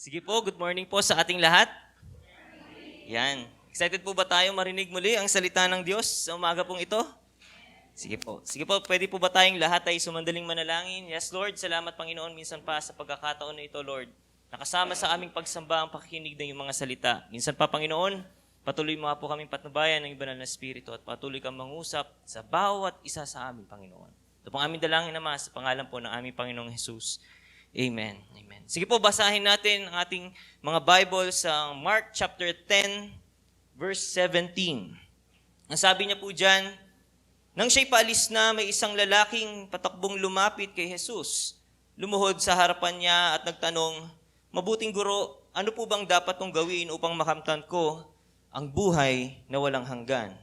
Sige po, good morning po sa ating lahat. Yan. Excited po ba tayo marinig muli ang salita ng Diyos sa umaga pong ito? Sige po. Sige po, pwede po ba tayong lahat ay sumandaling manalangin? Yes, Lord, salamat Panginoon minsan pa sa pagkakataon na ito, Lord. Nakasama sa aming pagsamba ang pakikinig ng iyong mga salita. Minsan pa, Panginoon, patuloy mo po kaming patnubayan ng banal na Espiritu at patuloy kang mangusap sa bawat isa sa amin, Panginoon. Ito pong aming dalangin naman sa pangalan po ng aming Panginoong Jesus. Amen. Amen. Sige po, basahin natin ang ating mga Bible sa Mark chapter 10, verse 17. Ang sabi niya po dyan, nang siya'y paalis na, may isang lalaking patakbong lumapit kay Jesus. Lumuhod sa harapan niya at nagtanong, "Mabuting guro, ano po bang dapat kong gawin upang makamtan ko ang buhay na walang hanggan?"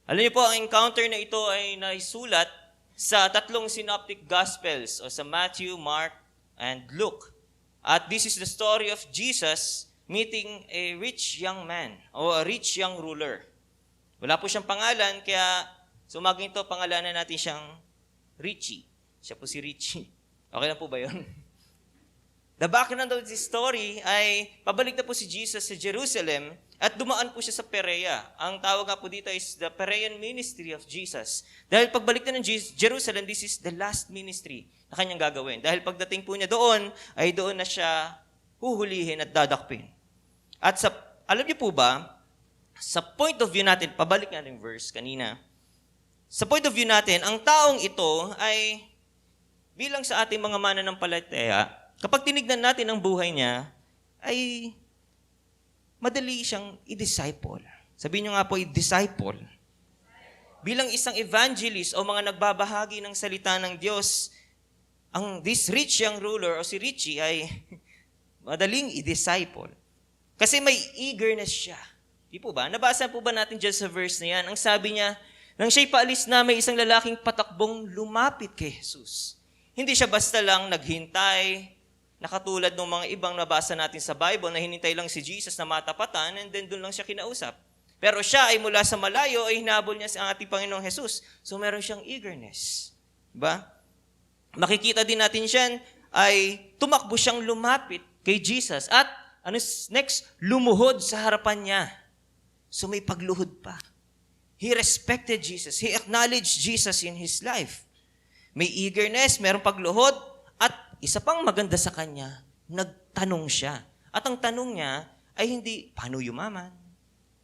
Alam niyo po, ang encounter na ito ay naisulat sa tatlong synoptic gospels o sa Matthew, Mark, and Luke. At this is the story of Jesus meeting a rich young man o a rich young ruler. Wala po siyang pangalan, kaya sumaging ito, pangalanan natin siyang Richie. Siya po si Richie. Okay lang po ba yun? The background of this story ay pabalik na po si Jesus sa Jerusalem at dumaan po siya sa Perea. Ang tawag nga po dito is the Perean ministry of Jesus. Dahil pagbalik na ng Jerusalem, this is the last ministry na kanyang gagawin. Dahil pagdating po niya doon, ay doon na siya huhulihin at dadakpin. At alam niyo po ba, sa point of view natin, pabalik natin yung verse kanina, sa point of view natin, ang taong ito ay bilang sa ating mga mananampalataya, kapag tinignan natin ang buhay niya, ay madali siyang i-disciple. Sabihin niyo nga po, i-disciple. Bilang isang evangelist o mga nagbabahagi ng salita ng Diyos, this rich young ruler o si Richie ay madaling i-disciple. Kasi may eagerness siya. Di po ba? Nabasa po ba natin dyan sa verse na yan? Ang sabi niya, nang siya'y paalis na, may isang lalaking patakbong lumapit kay Jesus. Hindi siya basta lang naghintay, nakatulad ng mga ibang nabasa natin sa Bible na hinintay lang si Jesus na matapatan and then doon lang siya kinausap. Pero siya ay mula sa malayo ay hinabol niya sa ating Panginoong Jesus. So meron siyang eagerness. Diba? Makikita din natin siya ay tumakbo siyang lumapit kay Jesus. At ano next? Lumuhod sa harapan niya. So may pagluhod pa. He respected Jesus. He acknowledged Jesus in his life. May eagerness, merong pagluhod, at isa pang maganda sa kanya, nagtanong siya. At ang tanong niya ay hindi, paano yumaman?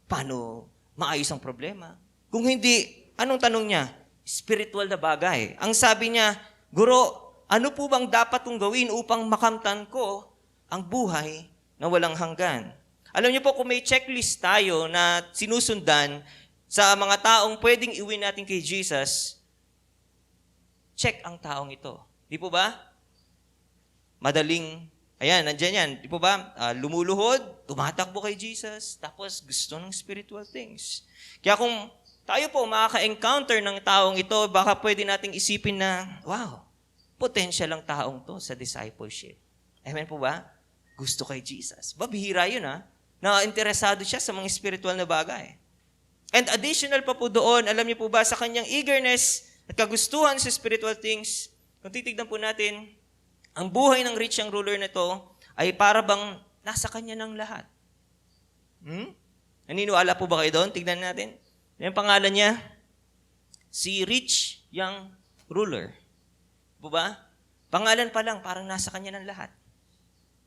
Paano maayos ang problema? Kung hindi, anong tanong niya? Spiritual na bagay. Ang sabi niya, "Guro, ano po bang dapat kong gawin upang makamtan ko ang buhay na walang hanggan?" Alam niyo po, kung may checklist tayo na sinusundan sa mga taong pwedeng iuwi natin kay Jesus, check ang taong ito. Di po ba? Madaling, ayan, nandyan yan. Di po ba? Lumuluhod, tumatakbo kay Jesus, tapos gusto ng spiritual things. Kaya kung tayo po makaka-encounter ng taong ito, baka pwede nating isipin na, wow, potential ang taong to sa discipleship. Amen po ba? Gusto kay Jesus. Bihira yun na interesado siya sa mga spiritual na bagay. And additional pa po doon, alam niyo po ba, sa kanyang eagerness at kagustuhan sa spiritual things, kung titignan po natin, ang buhay ng rich young ruler na ito ay para bang nasa kanya ng lahat. Naniniwala po ba kayo doon? Tignan natin. Yung pangalan niya, si rich young ruler. Po ba? Pangalan pa lang, parang nasa kanya ng lahat.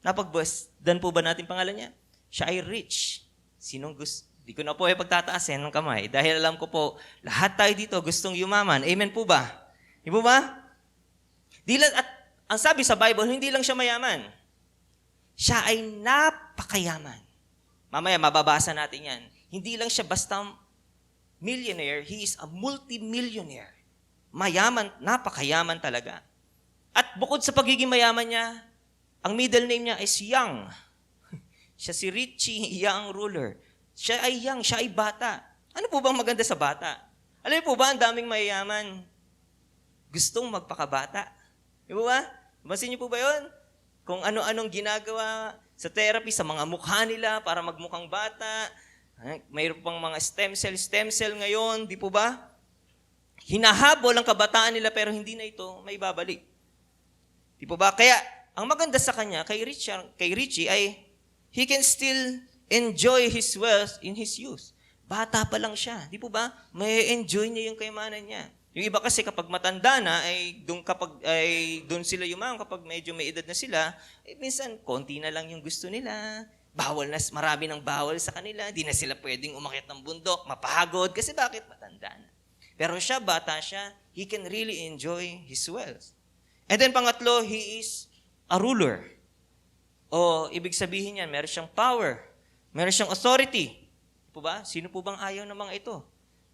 Napag-dan po ba natin pangalan niya? Siya ay rich. Sinong gusto? Di ko na po pagtataasin ng kamay dahil alam ko po, lahat tayo dito gustong yumaman. Amen po ba? Di po ba? At ang sabi sa Bible, hindi lang siya mayaman. Siya ay napakayaman. Mamaya, mababasa natin yan. Hindi lang siya basta millionaire, he is a multimillionaire. Mayaman, napakayaman talaga. At bukod sa pagiging mayaman niya, ang middle name niya is Young. Siya si Richie, young ruler. Siya ay young, siya ay bata. Ano po bang maganda sa bata? Alam niyo po ba, ang daming mayayaman gustong magpakabata. Di ba? Masin niyo po ba yun? Kung ano-anong ginagawa sa therapy, sa mga mukha nila para magmukhang bata. Mayroon pang mga stem cell ngayon, di po ba? Hinahabol ang kabataan nila pero hindi na ito may babalik. Di po ba? Kaya ang maganda sa kanya, kay Richie ay he can still enjoy his wealth in his youth. Bata pa lang siya. Di po ba? May enjoy niya yung kayamanan niya. Yung iba kasi kapag matanda na, doon sila yumaon kapag medyo may edad na sila, minsan konti na lang yung gusto nila. Marami ng bawal sa kanila. Di na sila pwedeng umakyat ng bundok, mapagod. Kasi bakit? Matanda na. Pero siya, bata siya, he can really enjoy his wealth. And then pangatlo, he is a ruler. O ibig sabihin yan, meron siyang power. Meron siyang authority. Po ba? Sino po bang ayaw ng mga ito?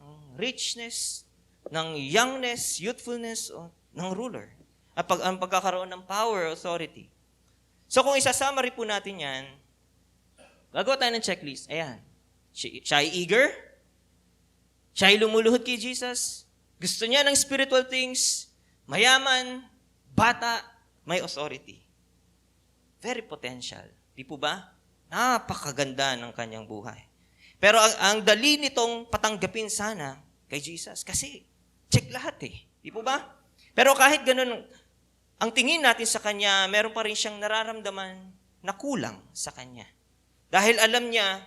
Ng richness, ng youngness, youthfulness, o ng ruler. Ang pagkakaroon ng power, authority. So kung isa-summary po natin yan, gagawa tayo ng checklist. Ayan. Siya ay eager. Siya ay lumuluhod kay Jesus. Gusto niya ng spiritual things. Mayaman, bata, may authority. Very potential. Di po ba? Napakaganda ng kanyang buhay. Pero ang dali nitong patanggapin sana kay Jesus. Kasi check lahat eh. Di po ba? Pero kahit ganun, ang tingin natin sa kanya, meron pa rin siyang nararamdaman na kulang sa kanya. Dahil alam niya,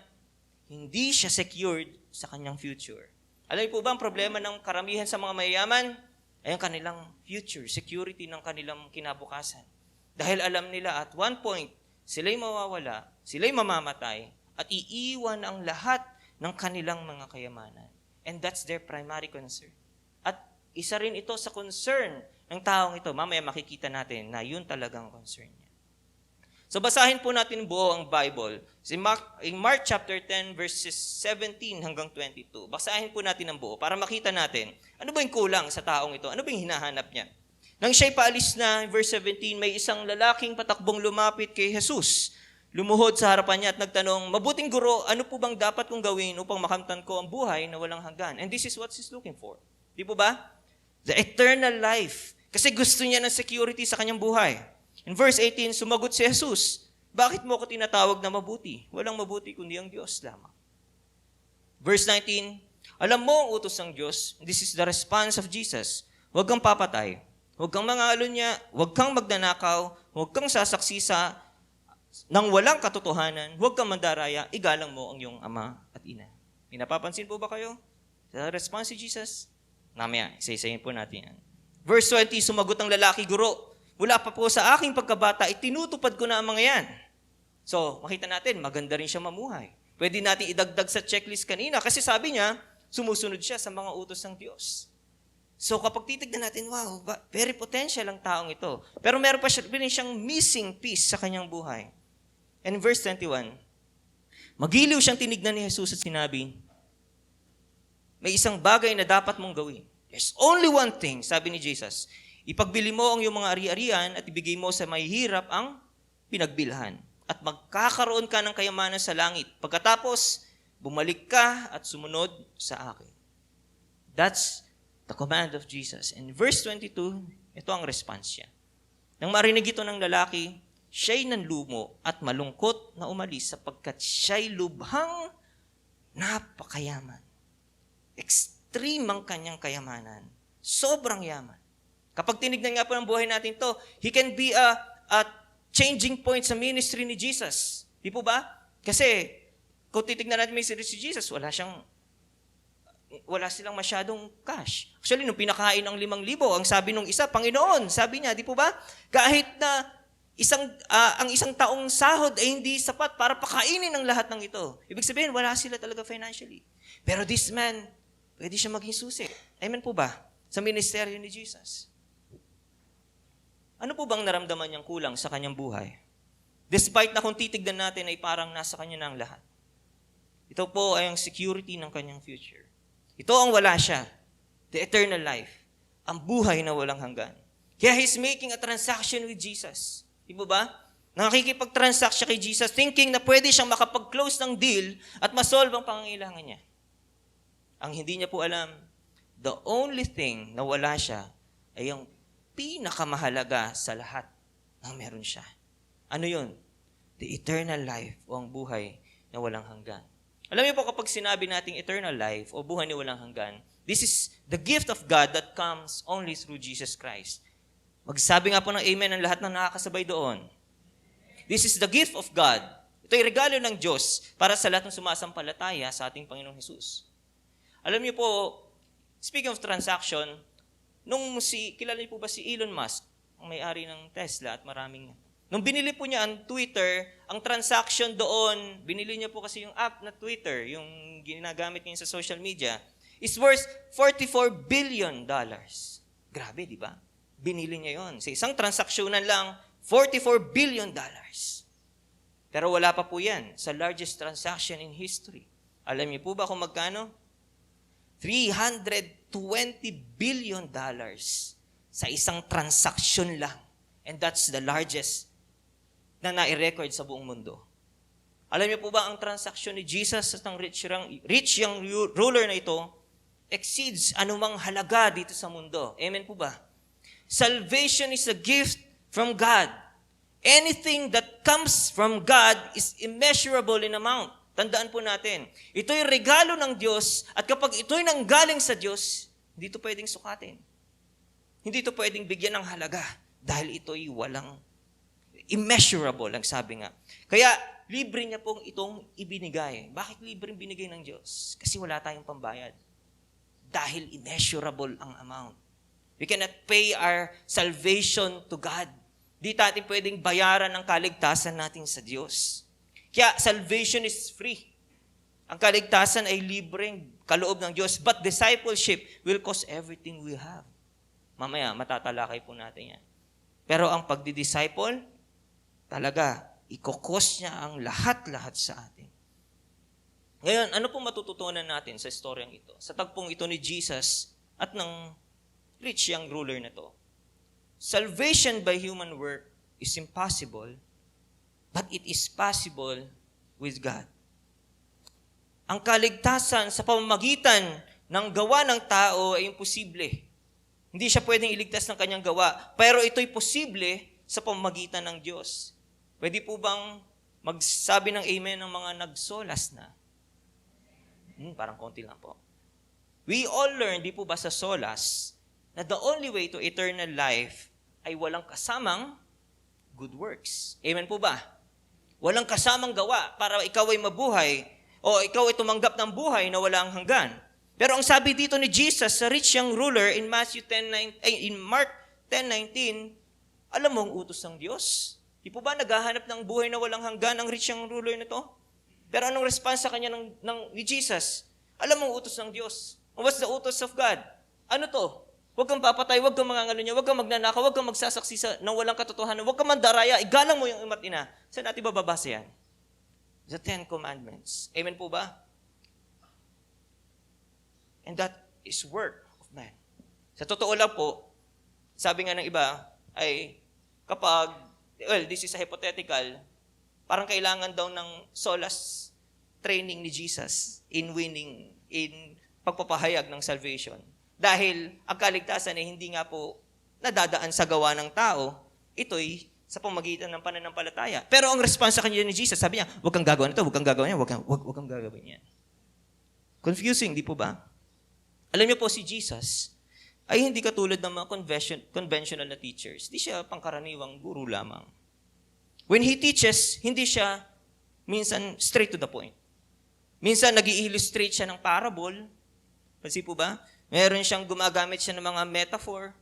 hindi siya secured sa kanyang future. Alam niyo po ba ang problema ng karamihan sa mga mayayaman? Ay ang kanilang future, security ng kanilang kinabukasan. Dahil alam nila at one point, sila'y mawawala, sila'y mamamatay, at iiwan ang lahat ng kanilang mga kayamanan. And that's their primary concern. At isa rin ito sa concern ng taong ito. Mamaya makikita natin na yun talagang concern niya. So basahin po natin buo ang Bible. In Mark chapter 10 verses 17 hanggang 22. Basahin po natin ang buo para makita natin ano ba yung kulang sa taong ito? Ano ba yung hinahanap niya? Nang siya'y paalis na, verse 17, may isang lalaking patakbong lumapit kay Jesus. Lumuhod sa harapan niya at nagtanong, "Mabuting guro, ano po bang dapat kong gawin upang makamtan ko ang buhay na walang hanggan?" And this is what he's looking for. Di po ba? The eternal life. Kasi gusto niya ng security sa kanyang buhay. In verse 18, sumagot si Jesus, "Bakit mo ako tinatawag na mabuti? Walang mabuti kundi ang Diyos lamang." Verse 19, "Alam mo ang utos ng Diyos." This is the response of Jesus. "Huwag kang papatay, huwag kang mangalunya, huwag kang magnanakaw, huwag kang sasaksi nang walang katotohanan, huwag kang mandaraya, igalang mo ang iyong ama at ina." May napapansin po ba kayo? The response si Jesus? Mamaya, isa-isayin po natin yan. Verse 20, sumagot ang lalaki, "Guro, mula pa po sa aking pagkabata, itinutupad ko na ang mga yan." So, makita natin, maganda rin siya mamuhay. Pwede natin idagdag sa checklist kanina kasi sabi niya, sumusunod siya sa mga utos ng Diyos. So, kapag titignan natin, wow, very potential ang taong ito. Pero meron pa siyang missing piece sa kanyang buhay. And verse 21, magiliw siyang tinignan ni Jesus at sinabi, "May isang bagay na dapat mong gawin. There's only one thing," sabi ni Jesus, "Ipagbili mo ang iyong mga ari-arian at ibigay mo sa mahihirap ang pinagbilhan. At magkakaroon ka ng kayamanan sa langit. Pagkatapos, bumalik ka at sumunod sa akin." That's the command of Jesus. In verse 22, ito ang response niya. Nang marinig ito ng lalaki, siya'y nanlumo at malungkot na umalis sapagkat siya'y lubhang napakayaman. Extreme ang kanyang kayamanan. Sobrang yaman. Kapag tinignan nga po ng buhay natin to, he can be a changing point sa ministry ni Jesus. Di po ba? Kasi, kung titignan natin ministry si Jesus, wala silang masyadong cash. Actually, nung pinakain ng 5,000, ang sabi nung isa, "Panginoon," sabi niya, di po ba? Kahit na ang isang taong sahod ay hindi sapat para pakainin ang lahat ng ito. Ibig sabihin, wala sila talaga financially. Pero this man, pwede siya maging susi. Amen po ba? Sa ministeryo ni Jesus. Ano po bang naramdaman niyang kulang sa kanyang buhay? Despite na kung titignan natin ay parang nasa kanya na ang lahat. Ito po ay ang security ng kanyang future. Ito ang wala siya. The eternal life. Ang buhay na walang hanggan. Kaya he's making a transaction with Jesus. Di ba ba? Nakikipag-transact siya kay Jesus thinking na pwede siyang makapag-close ng deal at masolve ang pangangailangan niya. Ang hindi niya po alam, the only thing na wala siya ay ang pinakamahalaga sa lahat na meron siya. Ano yun? The eternal life o ang buhay na walang hanggan. Alam niyo po kapag sinabi nating eternal life o buhay na walang hanggan, this is the gift of God that comes only through Jesus Christ. Magsabi nga po ng amen ang lahat ng nakakasabay doon. This is the gift of God. Ito'y regalo ng Diyos para sa lahat ng sumasampalataya sa ating Panginoong Hesus. Alam niyo po, speaking of transaction, kilala niyo po ba si Elon Musk, ang may-ari ng Tesla at maraming. Nung binili po niya ang Twitter, ang transaction doon, binili niya po kasi yung app na Twitter, yung ginagamit niya sa social media, is worth $44 billion. Grabe, di ba? Binili niya yon. Sa isang transaksyonan lang, $44 billion. Pero wala pa po yan sa largest transaction in history. Alam niyo po ba kung magkano? $320 billion sa isang transaksyon lang. And that's the largest na nai-record sa buong mundo. Alam niyo po ba ang transaksyon ni Jesus at ng rich young ruler na ito exceeds anumang halaga dito sa mundo. Amen po ba? Salvation is a gift from God. Anything that comes from God is immeasurable in amount. Tandaan po natin, ito'y regalo ng Diyos at kapag ito'y nanggaling sa Diyos, hindi ito pwedeng sukatin. Hindi ito pwedeng bigyan ng halaga dahil ito'y walang immeasurable, ang sabi nga. Kaya, libre niya pong itong ibinigay. Bakit libreng binigay ng Diyos? Kasi wala tayong pambayad. Dahil immeasurable ang amount. We cannot pay our salvation to God. Di natin pwedeng bayaran ang kaligtasan natin sa Diyos. Kaya salvation is free. Ang kaligtasan ay libreng kaloob ng Diyos. But discipleship will cost everything we have. Mamaya, matatalakay po natin yan. Pero ang pagdidisciple, talaga, ikokos niya ang lahat-lahat sa atin. Ngayon, ano pong matututunan natin sa istoryang ito? Sa tagpong ito ni Jesus at ng rich young ruler na to. Salvation by human work is impossible, but it is possible with God. Ang kaligtasan sa pamamagitan ng gawa ng tao ay imposible. Hindi siya pwedeng iligtas ng kanyang gawa, pero ito'y posible sa pamamagitan ng Diyos. Pwede po bang magsabi ng amen ng mga nagsolas na? Parang konti lang po. We all learn, di po ba sa solas, na the only way to eternal life ay walang kasamang good works. Amen po ba? Walang kasamang gawa para ikaw ay mabuhay o ikaw ay tumanggap ng buhay na walang hanggan. Pero ang sabi dito ni Jesus sa rich young ruler in Mark 10:19, alam mo ang utos ng Diyos? Di po ba naghahanap ng buhay na walang hanggan ang rich young ruler na to? Pero anong response sa kanya ni Jesus? Alam mo ang utos ng Diyos. What's the utos of God? Ano to? Huwag kang papatay, huwag kang mangangalunya, huwag kang magnanakaw, huwag kang magsasaksi ng walang katotohanan, huwag kang mandaraya, igalang mo yung ima't ina. Saan natin bababasa yan? The 10 Commandments. Amen po ba? And that is work of man. Sa totoo lang po, sabi nga ng iba, ay kapag, this is a hypothetical, parang kailangan daw ng solas training ni Jesus in pagpapahayag ng salvation. Dahil ang kaligtasan ay hindi nga po nadadaan sa gawa ng tao, ito'y sa pamagitan ng pananampalataya. Pero ang response sa kanya ni Jesus, sabi niya, huwag kang gagawin ito, huwag kang gagawin yan, huwag kang gagawin yan. Confusing, di po ba? Alam niyo po si Jesus ay hindi katulad ng mga conventional na teachers. Hindi siya pangkaraniwang guru lamang. When he teaches, hindi siya minsan straight to the point. Minsan nag-i-illustrate siya ng parable. Pansin po ba? Meron siyang gumagamit siya ng mga metaphor.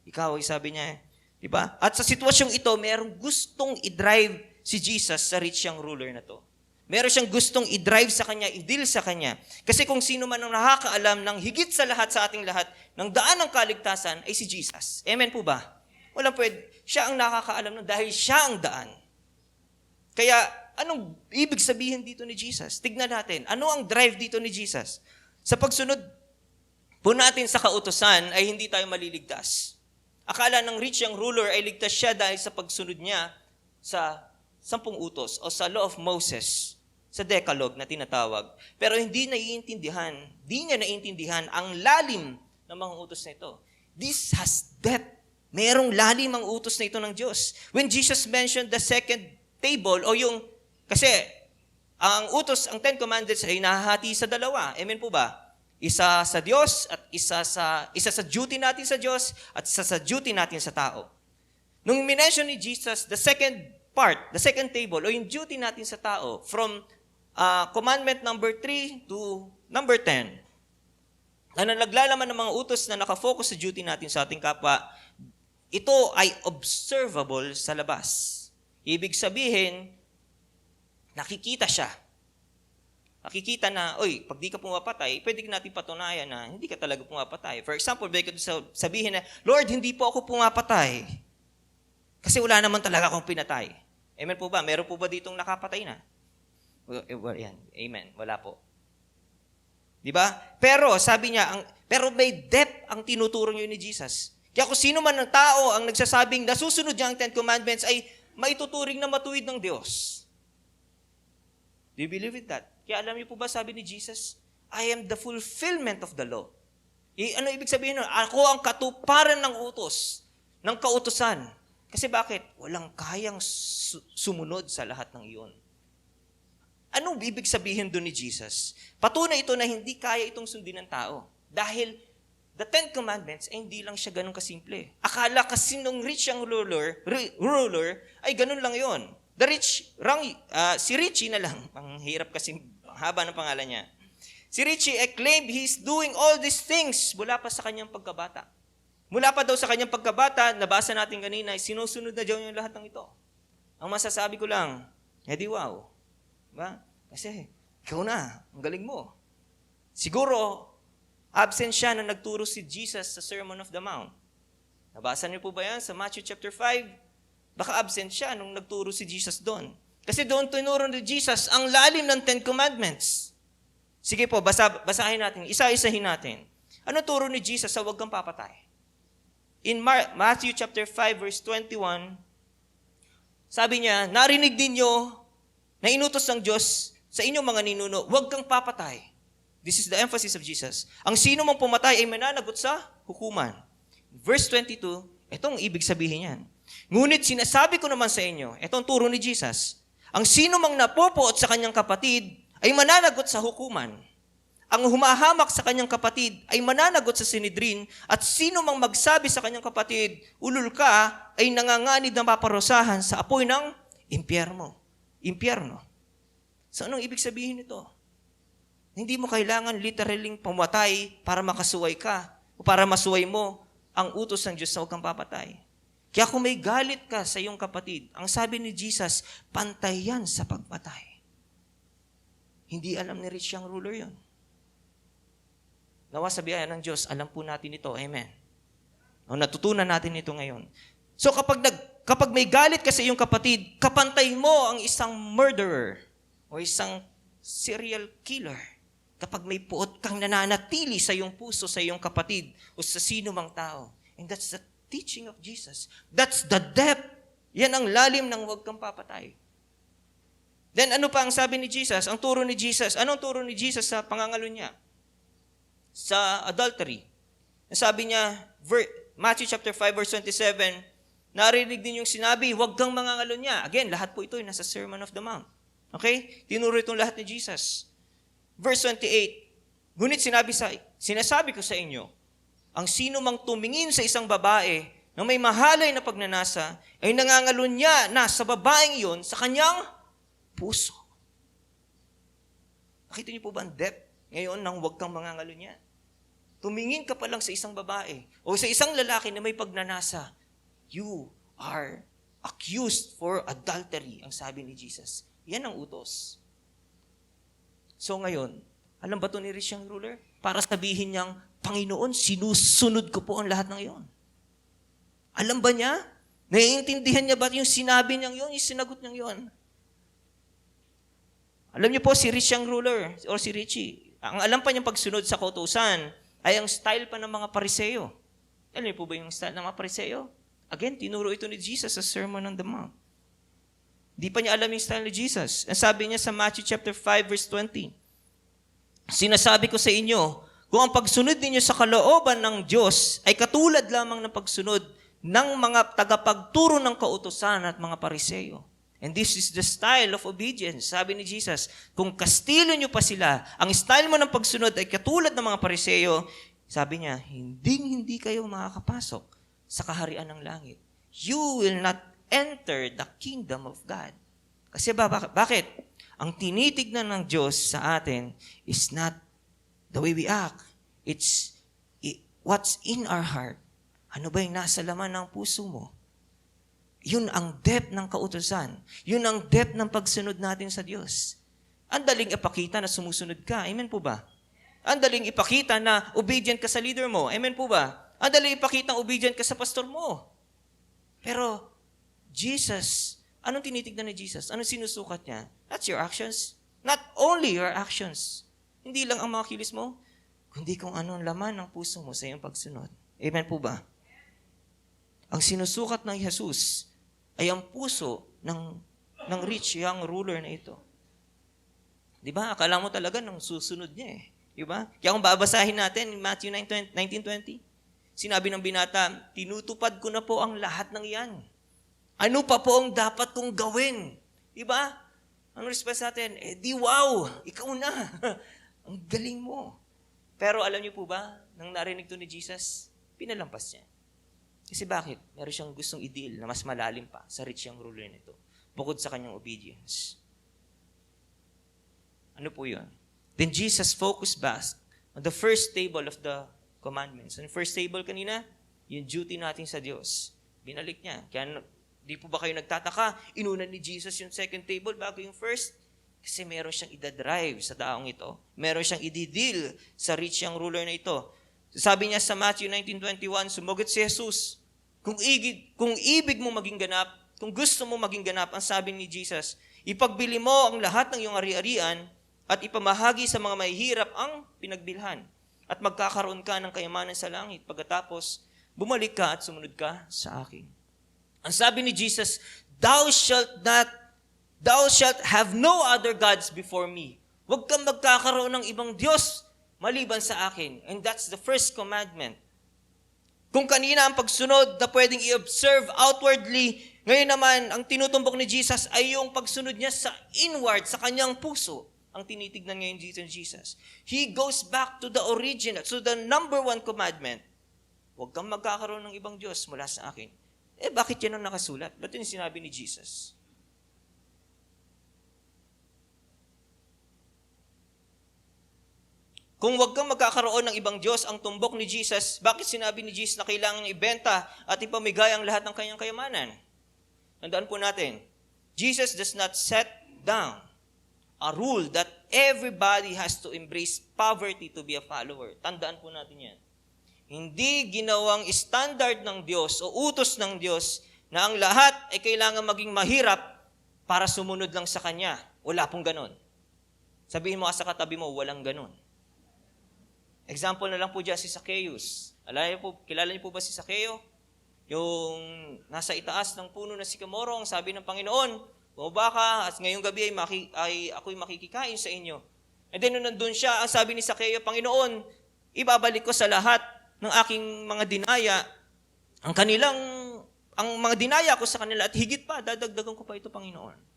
Ikaw, sabi niya, di ba? At sa sitwasyong ito, merong gustong i-drive si Jesus sa rich young ruler na to. Meron siyang gustong i-drive sa kanya, i-deal sa kanya. Kasi kung sino man ang nakakaalam ng higit sa lahat sa ating lahat, ng daan ng kaligtasan ay si Jesus. Amen po ba? Walang pwede. Siya ang nakakaalam nun dahil siya ang daan. Kaya, anong ibig sabihin dito ni Jesus? Tignan natin. Ano ang drive dito ni Jesus? Sa pagsunod po natin sa kautusan ay hindi tayo maliligtas. Akala ng rich young ruler ay ligtas siya dahil sa pagsunod niya sa 10 utos o sa law of Moses, sa Decalogue na tinatawag. Pero hindi niya naiintindihan ang lalim ng mga utos na ito. This has depth. Merong lalim ang utos na ito ng Diyos. When Jesus mentioned the second table o kasi ang utos, ang 10 Commandments ay nahahati sa dalawa. Amen po ba? Isa sa Diyos at isa sa duty natin sa Diyos at isa sa duty natin sa tao. Nung minention ni Jesus, the second table, o yung duty natin sa tao, from commandment number 3 to number 10, na naglalaman ng mga utos na nakafocus sa duty natin sa ating kapwa, ito ay observable sa labas. Ibig sabihin, nakikita siya. Nakikita na, pag di ka pumapatay, pwede natin patunayan na hindi ka talaga pumapatay. For example, balik ko sabihin na, Lord, hindi po ako pumapatay. Kasi wala naman talaga akong pinatay. Amen po ba? Meron po ba ditong nakapatay na? Yan. Amen. Wala po. Di ba? Pero, sabi niya, pero may depth ang tinuturo niyo ni Jesus. Kaya kung sino man ng tao ang nagsasabing nasusunod niya ang Ten Commandments ay maituturing na matuwid ng Diyos. Do you believe in that? Kaya alam niyo po ba, sabi ni Jesus, I am the fulfillment of the law. Ano ibig sabihin nun? Ako ang katuparan ng utos, ng kautusan. Kasi bakit? Walang kayang sumunod sa lahat ng iyon. Anong ibig sabihin doon ni Jesus? Patunay ito na hindi kaya itong sundin ng tao. Dahil the Ten Commandments ay hindi lang siya ganun kasimple. Akala kasi nung rich ang ruler ay ganun lang yon. Si Richie na lang, ang hirap kasi haba ng pangalan niya. Si Richie claimed he's doing all these things mula pa sa kanyang pagkabata. Mula pa daw sa kanyang pagkabata, nabasa natin kanina, sinusunod na daw yung lahat ng ito. Ang masasabi ko lang, edi wow. Diba? Kasi, ikaw na, ang galing mo. Siguro, absent siya na nagturo si Jesus sa Sermon of the Mount. Nabasa niyo po ba yan sa Matthew chapter 5? Baka absent siya nung nagturo si Jesus doon. Kasi doon tinuro ni Jesus ang lalim ng Ten Commandments. Sige po, basahin natin, isa-isahin natin. Ano turo ni Jesus sa huwag kang papatay? In Matthew chapter 5 verse 21, sabi niya, narinig din niyo na inutos ng Diyos sa inyong mga ninuno, huwag kang papatay. This is the emphasis of Jesus. Ang sino mang pumatay ay mananagot sa hukuman. Verse 22, itong ibig sabihin yan. Ngunit sinasabi ko naman sa inyo, itong turo ni Jesus, ang sino mang napopoot sa kanyang kapatid ay mananagot sa hukuman. Ang humahamak sa kanyang kapatid ay mananagot sa Sinedrin, at sino mang magsabi sa kanyang kapatid, ulul ka, ay nanganganib na paparusahan sa apoy ng impyerno. So anong ibig sabihin nito? Hindi mo kailangan literally pumatay para makasuway ka o para masuway mo ang utos ng Diyos na huwag kang papatay. Kaya kung may galit ka sa iyong kapatid, ang sabi ni Jesus, pantay yan sa pagpatay. Hindi alam ni rich young ruler yon. Nawa sa biyaya ng Diyos, alam po natin ito. Amen. O, natutunan natin ito ngayon. So kapag may galit ka sa iyong kapatid, kapantay mo ang isang murderer o isang serial killer. Kapag may puot kang nananatili sa iyong puso, sa iyong kapatid o sa sino mang tao. And that's the teaching of Jesus. That's the depth. Yan ang lalim ng huwag kang papatay. Then ano pa ang sabi ni Jesus? Ang turo ni Jesus. Anong turo ni Jesus sa pangangalo niya? Sa adultery. Sabi niya, Matthew chapter 5 verse 27, narinig din yung sinabi, huwag kang mangangalo niya. Again, lahat po ito ay nasa Sermon of the Mount. Okay? Tinuro itong lahat ni Jesus. Verse 28, ngunit sinasabi ko sa inyo, ang sino mang tumingin sa isang babae na may mahalay na pagnanasa, ay nangangalo niya na sa babaeng iyon sa kanyang puso. Nakita niyo po ba ang depth ngayon ng huwag kang mangangalo niya? Tumingin ka pa lang sa isang babae o sa isang lalaki na may pagnanasa, you are accused for adultery, ang sabi ni Jesus. Yan ang utos. So ngayon, alam ba ito ni rich young ruler? Para sabihin niyang, Panginoon, sinusunod ko po ang lahat ng iyon. Alam ba niya? Naiintindihan niya ba yung sinabi niyang yun, yung sinagot niyang yun? Alam niyo po, si rich young ruler, o si Richie, ang alam pa niyang pagsunod sa kautusan ay ang style pa ng mga Pariseo. Alam niyo po ba yung style ng mga Pariseo? Again, tinuro ito ni Jesus sa Sermon on the Mount. Di pa niya alam yung style ni Jesus. Ang sabi niya sa Matthew chapter 5 verse 20, sinasabi ko sa inyo, kung ang pagsunod ninyo sa kalooban ng Diyos ay katulad lamang ng pagsunod ng mga tagapagturo ng kautusan at mga Pariseo. And this is the style of obedience. Sabi ni Jesus, kung kastilo nyo pa sila, ang style mo ng pagsunod ay katulad ng mga Pariseo, sabi niya, hindi kayo makakapasok sa kaharian ng langit. You will not enter the kingdom of God. Kasi bakit? Ang tinitignan ng Diyos sa atin is not the way we act. It's what's in our heart. Ano ba yung nasa laman ng puso mo? Yun ang depth ng kautusan. Yun ang depth ng pagsunod natin sa Diyos. Ang daling ipakita na sumusunod ka. Amen po ba? Ang daling ipakita na obedient ka sa leader mo. Amen po ba? Ang daling ipakita na obedient ka sa pastor mo. Pero, Jesus, anong tinitignan ni Jesus? Anong sinusukat niya? That's your actions. Not only your actions. Hindi lang ang mga kilos mo, kundi kung anong laman ng puso mo sa iyong pagsunod. Amen po ba? Ang sinusukat ng Jesus ay ang puso ng rich young ruler na ito. Di ba? Akala mo talaga nang susunod niya eh. Di ba? Kaya kung babasahin natin, Matthew 19:20, sinabi ng binata, tinutupad ko na po ang lahat ng iyan. Ano pa po ang dapat kong gawin? Di ba? Ang response natin, di wow, ikaw na. Ang galing mo. Pero alam niyo po ba, nang narinig to ni Jesus, pinalampas niya. Kasi bakit? Meron siyang gustong i-deal na mas malalim pa sa rich young ruler nito. Bukod sa kanyang obedience. Ano po yun? Then Jesus focused back on the first table of the commandments. Ang first table kanina, yung duty natin sa Diyos. Binalik niya. Kaya di po ba kayo nagtataka? Inuna ni Jesus yung second table bago yung first? Kasi meron siyang idadrive sa daong ito. Meron siyang i-deal sa rich young ruler na ito. Sabi niya sa Matthew 19:21, sumagot si Jesus, kung ibig mo maging ganap, kung gusto mo maging ganap, ang sabi ni Jesus, ipagbili mo ang lahat ng iyong ari-arian at ipamahagi sa mga mahihirap ang pinagbilhan at magkakaroon ka ng kayamanan sa langit. Pagkatapos, bumalik ka at sumunod ka sa akin. Ang sabi ni Jesus, Thou shalt have no other gods before me. Huwag kang magkakaroon ng ibang Diyos maliban sa akin. And that's the first commandment. Kung kanina ang pagsunod na pwedeng i-observe outwardly, ngayon naman, ang tinutumbok ni Jesus ay yung pagsunod niya sa inward, sa kanyang puso. Ang tinitignan ngayon dito ni Jesus. He goes back to the original, to the number one commandment. Huwag kang magkakaroon ng ibang Diyos mula sa akin. Bakit yan ang nakasulat? Ba't yun sinabi ni Jesus? Kung wag kang magkakaroon ng ibang Diyos, ang tumbok ni Jesus, bakit sinabi ni Jesus na kailangan ibenta at ipamigay ang lahat ng kanyang kayamanan? Tandaan po natin, Jesus does not set down a rule that everybody has to embrace poverty to be a follower. Tandaan po natin yan. Hindi ginawang standard ng Diyos o utos ng Diyos na ang lahat ay kailangan maging mahirap para sumunod lang sa Kanya. Wala pong ganon. Sabihin mo sa katabi mo, walang ganon. Example na lang po dyan si Zacchaeus. Kilala niyo po ba si Zacchaeus? Yung nasa itaas ng puno na sikamoro, ang sabi ng Panginoon, bumaba ka at ngayong gabi ay ako'y makikikain sa inyo. And then nung nandun siya, ang sabi ni Zacchaeus, Panginoon, ibabalik ko sa lahat ng aking mga dinaya, ang mga dinaya ko sa kanila at higit pa, dadagdagan ko pa ito, Panginoon.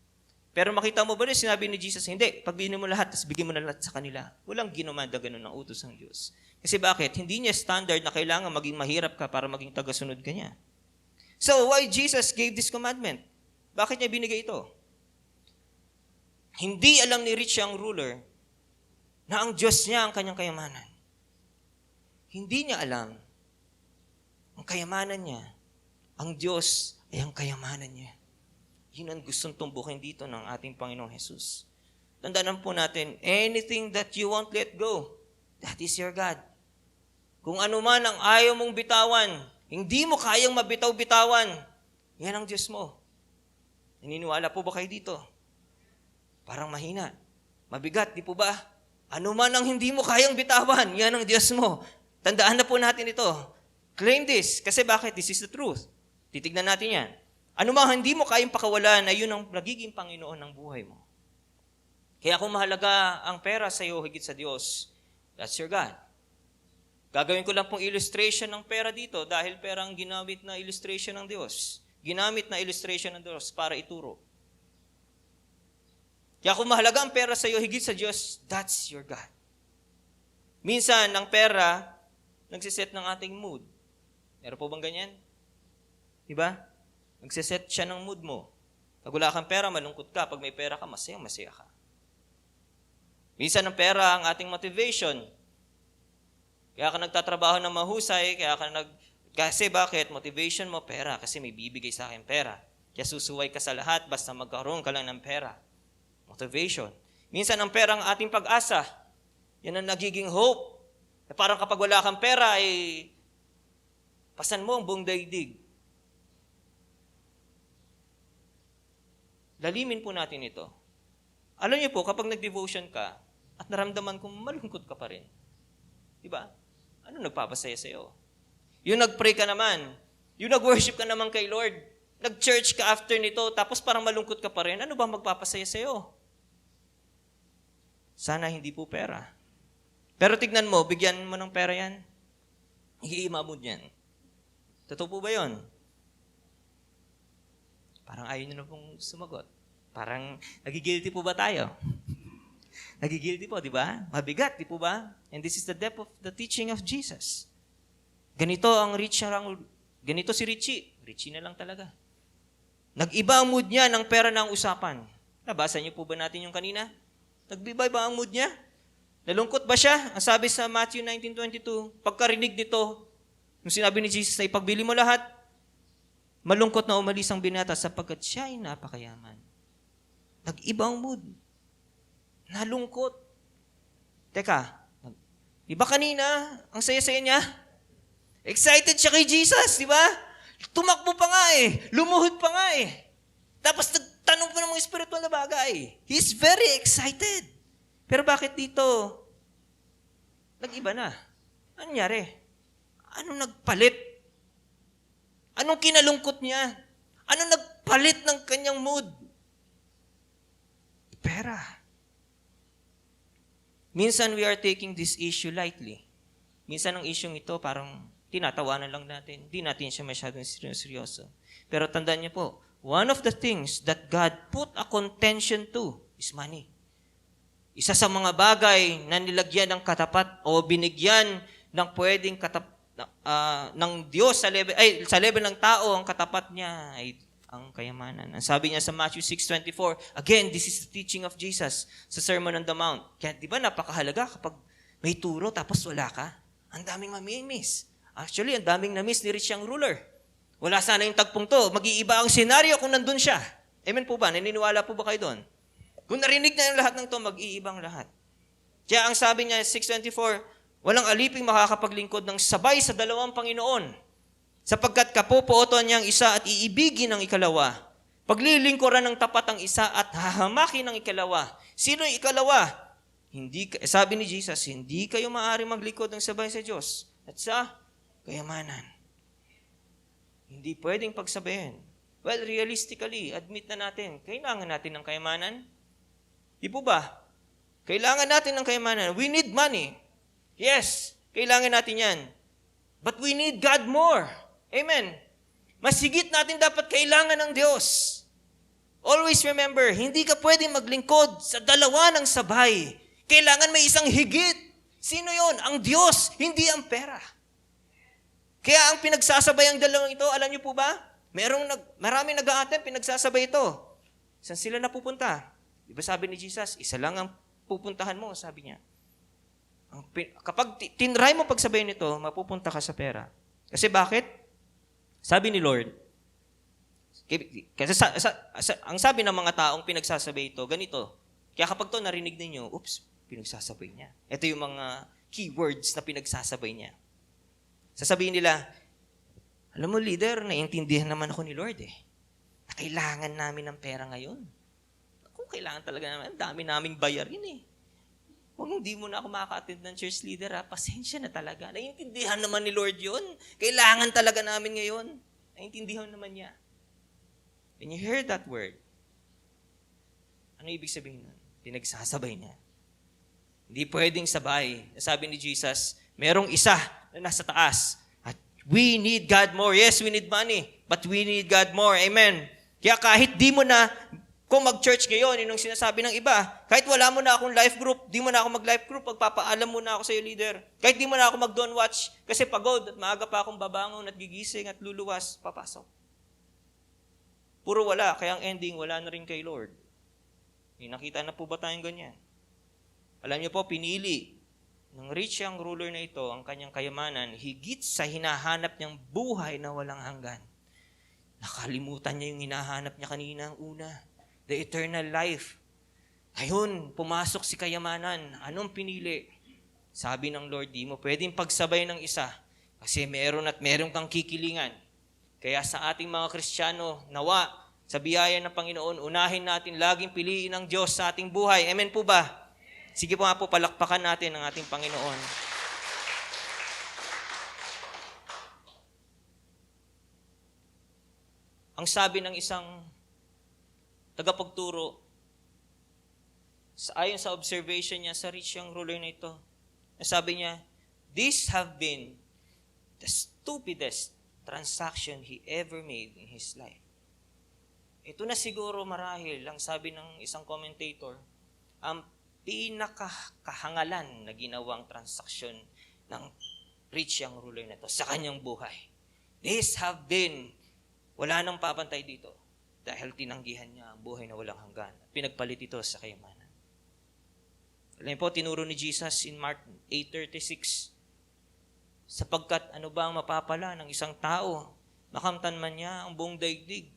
Pero makita mo ba rin, sinabi ni Jesus, hindi, pagbigyan mo lahat, tapos bigyan mo na lahat sa kanila. Walang ginumanda ganun ng utos ng Diyos. Kasi bakit? Hindi niya standard na kailangan maging mahirap ka para maging tagasunod ka niya. So, why Jesus gave this commandment? Bakit niya binigay ito? Hindi alam ni rich young ruler na ang Diyos niya ang kanyang kayamanan. Hindi niya alam ang kayamanan niya. Ang Diyos ay ang kayamanan niya. Yun ang gustong tumbukin dito ng ating Panginoong Jesus. Tandaan po natin, anything that you won't let go, that is your God. Kung ano man ang ayaw mong bitawan, hindi mo kayang mabitaw-bitawan, yan ang Diyos mo. Naniniwala po ba kayo dito? Parang mahina. Mabigat, di po ba? Ano man ang hindi mo kayang bitawan, yan ang Diyos mo. Tandaan na po natin ito. Claim this. Kasi bakit? This is the truth. Titignan natin yan. Ano mang hindi mo kayang pakawalan na yun ang nagiging Panginoon ng buhay mo. Kaya kung mahalaga ang pera sa iyo higit sa Diyos, that's your God. Gagawin ko lang pong illustration ng pera dito dahil pera ang ginamit na illustration ng Diyos. Ginamit na illustration ng Diyos para ituro. Kaya kung mahalaga ang pera sa iyo higit sa Diyos, that's your God. Minsan, ang pera, nagsiset ng ating mood. Meron po bang ganyan? Diba? Nagsiset siya ng mood mo. Pag wala kang pera, malungkot ka. Pag may pera ka, masaya ka. Minsan, ang pera ang ating motivation. Kaya ka nagtatrabaho ng mahusay, kasi bakit? Motivation mo, pera. Kasi may bibigay sa akin pera. Kaya susuway ka sa lahat, basta magkaroon ka lang ng pera. Motivation. Minsan, ang pera ang ating pag-asa. Yan ang nagiging hope. Na parang kapag wala kang pera, pasan mo ang buong daigdig. Lalimin po natin ito. Alam niyo po, kapag nag-devotion ka, at naramdaman kong malungkot ka pa rin. Diba? Ano nagpapasaya sa'yo? Yung nag-pray ka naman, yung nag-worship ka naman kay Lord, nag-church ka after nito, tapos parang malungkot ka pa rin, ano ba magpapasaya sa'yo? Sana hindi po pera. Pero tignan mo, bigyan mo ng pera yan, iimamod yan. Totoo po ba yun? Parang ayaw nyo na pong sumagot. Parang nagigilty po ba tayo? Nagigilty po, di ba? Mabigat, di po ba? And this is the depth of the teaching of Jesus. Ganito si Richie. Richie na lang talaga. Nag-iba ang mood niya ng pera ng usapan. Nabasa niyo po ba natin yung kanina? Nag-iba ang mood niya? Nalungkot ba siya? Ang sabi sa Matthew 19:22, pagkarinig nito, nung sinabi ni Jesus na ipagbili mo lahat, malungkot na umalis ang binata sapagkat siya ay napakayaman. Nag-iba ang mood. Nalungkot. Teka, di ba kanina, ang saya-saya niya? Excited siya kay Jesus, di ba? Tumakbo pa nga lumuhod pa nga Tapos nagtanong pa ng mga spiritual na bagay. He's very excited. Pero bakit dito? Nag-iba na. Ano nangyari? Anong nagpalit? Anong kinalungkot niya? Anong nagpalit ng kanyang mood? Pera. Minsan we are taking this issue lightly. Minsan ang issue ito parang tinatawanan lang natin. Hindi natin siya masyadong seryoso. Pero tandaan niyo po, one of the things that God put a contention to is money. Isa sa mga bagay na nilagyan ng katapat o binigyan ng pwedeng ng Diyos sa level ng tao, ang katapat niya ay ang kayamanan. Ang sabi niya sa Matthew 6:24, again, this is the teaching of Jesus sa Sermon on the Mount. Kaya di ba napakahalaga kapag may turo tapos wala ka? Ang daming mamimiss. Actually, ang daming na-miss ni Rich yung ruler. Wala sana yung tagpong to. Mag-iiba ang senaryo kung nandun siya. Amen po ba? Naniniwala po ba kayo doon? Kung narinig na yung lahat ng to, mag-iibang lahat. Kaya ang sabi niya, 6:24, walang aliping makakapaglingkod ng sabay sa dalawang Panginoon, sapagkat kapupuoton niya ang isa at iibigin ang ikalawa. Paglilingkuran ng tapat ang isa at hahamakin ang ikalawa. Sino yung ikalawa? Sabi ni Jesus, hindi kayo maaari maglingkod ng sabay sa Diyos at sa kayamanan. Hindi pwedeng pagsabayin. Well, realistically, admit na natin, kailangan natin ng kayamanan. Di po ba? Kailangan natin ng kayamanan. We need money. Yes, kailangan natin yan. But we need God more. Amen. Mas higit natin dapat kailangan ng Diyos. Always remember, hindi ka pwedeng maglingkod sa dalawa ng sabay. Kailangan may isang higit. Sino yon? Ang Diyos, hindi ang pera. Kaya ang pinagsasabay ang dalawang ito, alam niyo po ba? Maraming nag-a-attempt, pinagsasabay ito. Saan sila napupunta? Di ba sabi ni Jesus, isa lang ang pupuntahan mo, sabi niya. Kapag tinry mo pagsabayin ito, mapupunta ka sa pera. Kasi bakit? Sabi ni Lord, kasi ang sabi ng mga taong pinagsasabay ito, ganito. Kaya kapag to narinig ninyo, oops, pinagsasabay niya. Ito yung mga keywords na pinagsasabay niya. Sasabihin nila, alam mo leader, naiintindihan naman ako ni Lord na kailangan namin ng pera ngayon. Kung kailangan talaga naman, dami naming bayarin Huwag hindi mo na ako makaka-attend ng church leader pasensya na talaga. Naiintindihan naman ni Lord yun. Kailangan talaga namin ngayon. Naiintindihan naman niya. When you hear that word, ano ibig sabihin nun? Pinagsasabay niya. Hindi pwedeng sabay. Sabi ni Jesus, merong isa na nasa taas. At we need God more. Yes, we need money. But we need God more. Amen. Kaya kahit di mo na Kung mag-church ngayon, yun yung sinasabi ng iba, kahit wala mo na akong life group, di mo na ako mag-life group, pagpapaalam mo na ako sa iyo, leader. Kahit di mo na ako mag-don't watch, kasi pagod at maaga pa akong babangon at gigising at luluwas, papasok. Puro wala, kaya ang ending, wala na rin kay Lord. Nakita na po ba tayong ganyan? Alam niyo po, pinili ng rich young ruler na ito ang kanyang kayamanan, higit sa hinahanap niyang buhay na walang hanggan. Nakalimutan niya yung hinahanap niya kanina ang una. The eternal life. Ngayon, pumasok si kayamanan. Anong pinili? Sabi ng Lord, di mo pwedeng pagsabay ng isa kasi meron kang kikilingan. Kaya sa ating mga Kristiyano, nawa, sa biyaya ng Panginoon, unahin natin laging piliin ng Diyos sa ating buhay. Amen po ba? Sige po nga po, palakpakan natin ang ating Panginoon. Ang sabi ng isang tagapagturo, ayon sa observation niya sa rich young ruler na ito, sabi niya, "These have been the stupidest transaction he ever made in his life." Ito na siguro marahil, ang sabi ng isang commentator, ang pinakakahangalan na ginawang transaksyon ng rich young ruler na ito sa kanyang buhay. These have been, wala nang papantay dito dahil tinanggihan niya ang buhay na walang hanggan. Pinagpalit ito sa kayamanan. Alam po, tinuro ni Jesus in Mark 8:36, sapagkat ano ba ang mapapala ng isang tao? Makamtan man niya ang buong daigdig.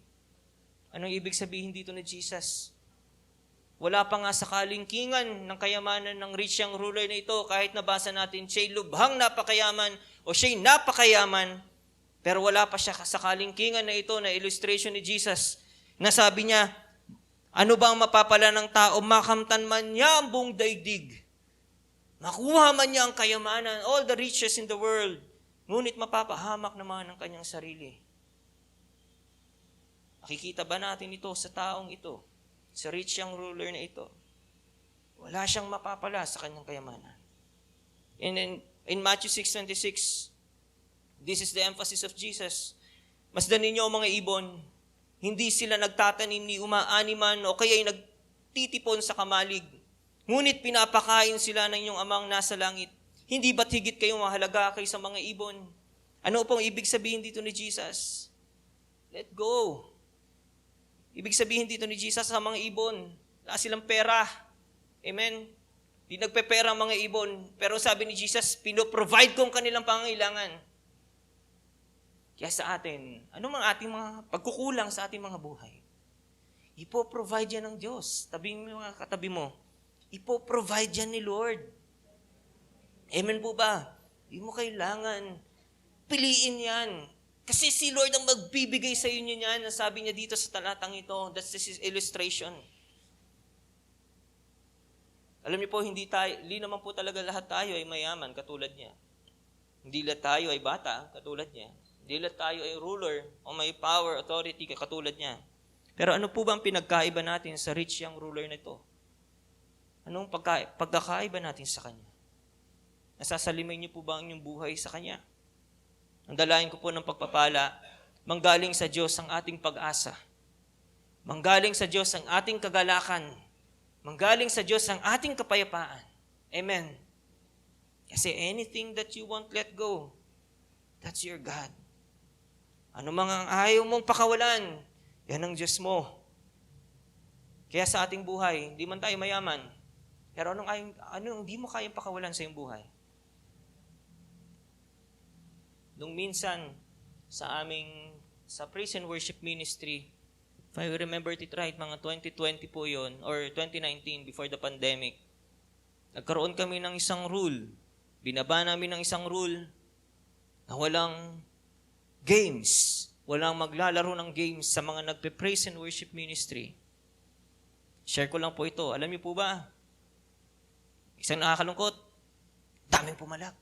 Anong ibig sabihin dito ni Jesus? Wala pa nga sa kalingkingan ng kayamanan ng rich young ruler na ito, kahit nabasa natin siya'y lubhang napakayaman o siya'y napakayaman, pero wala pa siya sa kalingkingan na ito na illustration ni Jesus. Nasabi niya, ano ba ang mapapala ng tao? Makamtan man niya ang buong daigdig. Makuha man niya ang kayamanan, all the riches in the world. Ngunit mapapahamak naman ang kanyang sarili. Makikita ba natin ito sa taong ito? Sa rich young ruler na ito? Wala siyang mapapala sa kanyang kayamanan. In Matthew 6:26, this is the emphasis of Jesus. Masdan ninyo ang mga ibon, hindi sila nagtatanim ni umaaniman o kaya'y nagtitipon sa kamalig. Ngunit pinapakain sila ng inyong amang nasa langit. Hindi ba't higit kayong mahalaga kaysa mga ibon? Ano pong ibig sabihin dito ni Jesus? Let go. Ibig sabihin dito ni Jesus sa mga ibon, wala silang pera. Amen? Di nagpepera ang mga ibon. Pero sabi ni Jesus, pinoprovide ko ang kanilang pangangailangan. Kaya sa atin, ano mang ating mga pagkukulang sa ating mga buhay? Ipo-provide yan ng Diyos. Tabing mo mga katabi mo. Ipo-provide yan ni Lord. Amen po ba? Hindi mo kailangan. Piliin yan. Kasi si Lord ang magbibigay sa inyo niyan. Sabi niya dito sa talatang ito. That's his illustration. Alam niyo po, hindi naman po talaga lahat tayo ay mayaman katulad niya. Hindi lahat tayo ay bata katulad niya. Hindi lahat tayo ay ruler o may power, authority katulad niya. Pero ano po ba ang pinagkaiba natin sa rich young ruler na ito? Anong pagkakaiba natin sa kanya? Nasasalimay niyo po ba ang inyong buhay sa kanya? Ang dalayan ko po ng pagpapala, manggaling sa Diyos ang ating pag-asa. Manggaling sa Diyos ang ating kagalakan. Manggaling sa Diyos ang ating kapayapaan. Amen. Kasi anything that you won't let go, that's your God. Ano mang ayaw mong pakawalan, yan ang Diyos mo. Kaya sa ating buhay, hindi man tayo mayaman, pero anong hindi mo kayang pakawalan sa iyong buhay? Nung minsan, sa praise and worship ministry, if I remember it right, mga 2020 po yun, or 2019, before the pandemic, nagkaroon kami ng isang rule. Binaba namin ng isang rule na walang games. Walang maglalaro ng games sa mga nagpe-praise and worship ministry. Share ko lang po ito. Alam niyo po ba? Isang nakakalungkot, daming pumalag.